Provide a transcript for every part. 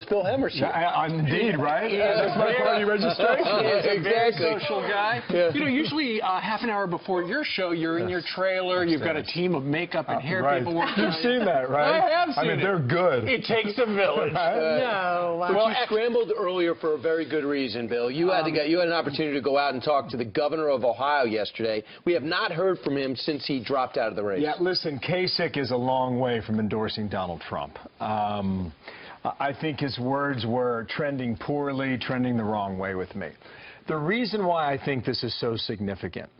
Bill Hemmer's here. Indeed, right? That's my party registration. He's a very social guy. Yeah. You know, usually half an hour before your show, you're in your trailer. You've got a team of makeup and hair people working. You've seen that, right? I have seen it. They're good. It takes a village. No. But you scrambled earlier for a very good reason, Bill. You had an opportunity to go out and talk to the governor of Ohio yesterday. We have not heard from him since he dropped out of the race. Yeah, listen, Kasich is a long way from endorsing Donald Trump. I think his words were trending poorly, trending the wrong way with me. The reason why I think this is so significant,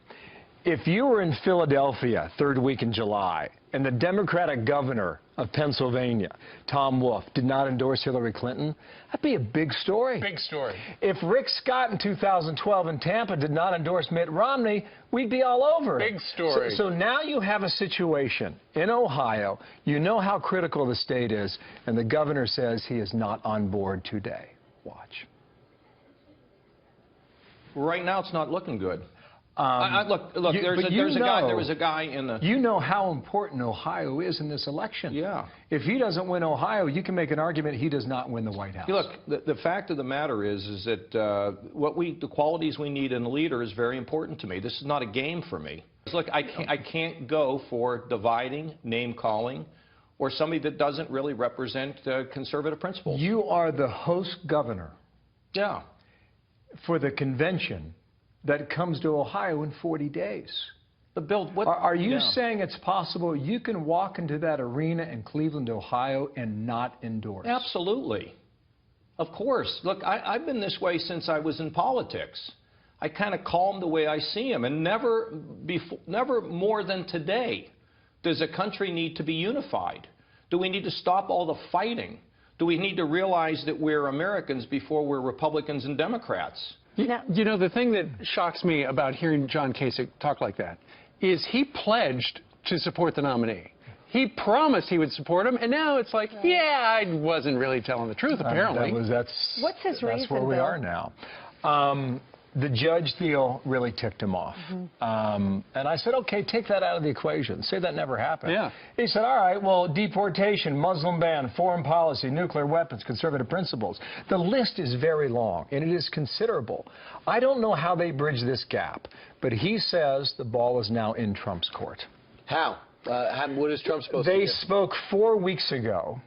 if you were in Philadelphia third week in July and the Democratic governor of Pennsylvania, Tom Wolf, did not endorse Hillary Clinton, that'd be a big story. Big story. If Rick Scott in 2012 in Tampa did not endorse Mitt Romney, we'd be all over it. Big story. So now you have a situation in Ohio. You know how critical the state is, and the governor says he is not on board today. Watch. Right now, it's not looking good. Look. There was a guy in the. You know how important Ohio is in this election. Yeah. If he doesn't win Ohio, you can make an argument he does not win the White House. Look, the fact of the matter is that the qualities we need in a leader is very important to me. This is not a game for me. Look, I can't go for dividing, name calling, or somebody that doesn't really represent conservative principles. You are the host governor. Yeah. For the convention that comes to Ohio in 40 days. But Bill, what are you saying it's possible you can walk into that arena in Cleveland, Ohio, and not endorse? Absolutely. Of course. Look, I've been this way since I was in politics. I kind of call him the way I see him, and never more than today does a country need to be unified. Do we need to stop all the fighting? Do we need to realize that we're Americans before we're Republicans and Democrats? You know, the thing that shocks me about hearing John Kasich talk like that is he pledged to support the nominee. He promised he would support him, and now it's like, yeah, I wasn't really telling the truth, apparently. What's his reason, That's where we are now. The judge deal really ticked him off. And I said, okay, take that out of the equation. Say that never happened. Yeah. He said, all right, well, deportation, Muslim ban, foreign policy, nuclear weapons, conservative principles. The list is very long, and it is considerable. I don't know how they bridge this gap, but he says the ball is now in Trump's court. How? What is Trump supposed to do? They spoke 4 weeks ago.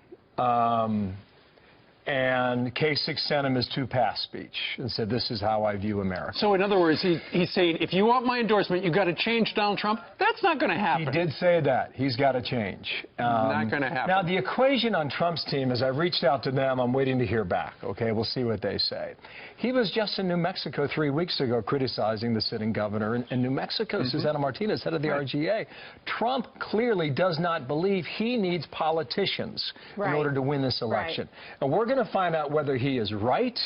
And Kasich sent him his two-pass speech and said, this is how I view America. So in other words, he's saying, if you want my endorsement, you've got to change Donald Trump. That's not going to happen. He did say that. He's got to change. Not going to happen. Now, the equation on Trump's team is I've reached out to them. I'm waiting to hear back. Okay, we'll see what they say. He was just in New Mexico 3 weeks ago criticizing the sitting governor in New Mexico, Susana Martinez, head of the RGA. Trump clearly does not believe he needs politicians in order to win this election. And we're going to find out whether he is right,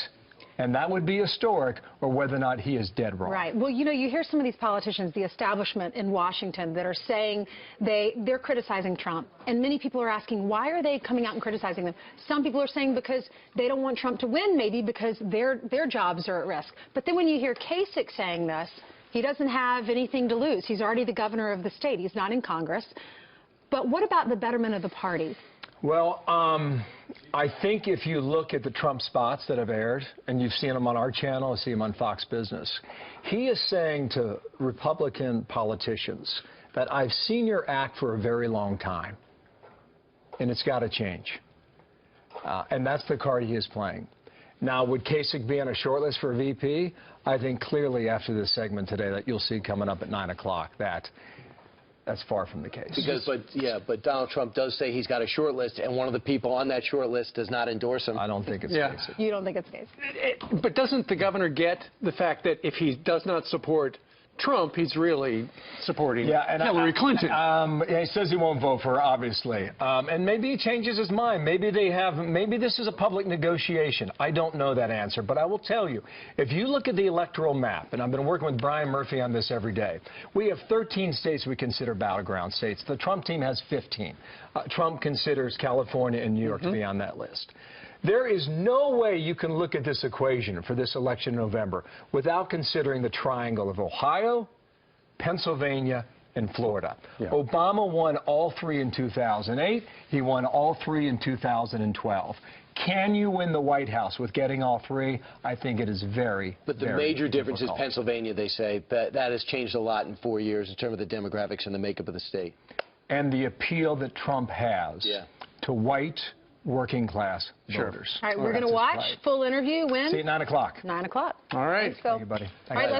and that would be historic, or whether or not he is dead wrong. Right. Well, you know, you hear some of these politicians, the establishment in Washington, that are saying they're criticizing Trump. And many people are asking, why are they coming out and criticizing them? Some people are saying because they don't want Trump to win, maybe because their jobs are at risk. But then when you hear Kasich saying this, he doesn't have anything to lose. He's already the governor of the state. He's not in Congress. But what about the betterment of the party? Well, I think if you look at the Trump spots that have aired, and you've seen them on our channel, you see them on Fox Business, he is saying to Republican politicians that I've seen your act for a very long time, and it's got to change. And that's the card he is playing. Now, would Kasich be on a short list for VP? I think clearly after this segment today that you'll see coming up at 9 o'clock that's far from the case. But Donald Trump does say he's got a short list, and one of the people on that short list does not endorse him. I don't think it's Kasich. You don't think it's Kasich? But doesn't the governor get the fact that if he does not support Trump, he's really supporting Hillary Clinton? He says he won't vote for her, obviously. And maybe he changes his mind. Maybe this is a public negotiation. I don't know that answer. But I will tell you, if you look at the electoral map, and I've been working with Brian Murphy on this every day, we have 13 states we consider battleground states. The Trump team has 15. Trump considers California and New York to be on that list. There is no way you can look at this equation for this election in November without considering the triangle of Ohio, Pennsylvania, and Florida. Obama won all three in 2008. He won all three in 2012. Can you win the White House with getting all three? I think it is very, But the very major difference is difficult. Pennsylvania, they say, that has changed a lot in 4 years in terms of the demographics and the makeup of the state. And the appeal that Trump has to white working class voters. All right, we're going to watch full interview when? See you at 9 o'clock. 9 o'clock. All right. Thanks, Phil. Thank you, buddy. All right, let's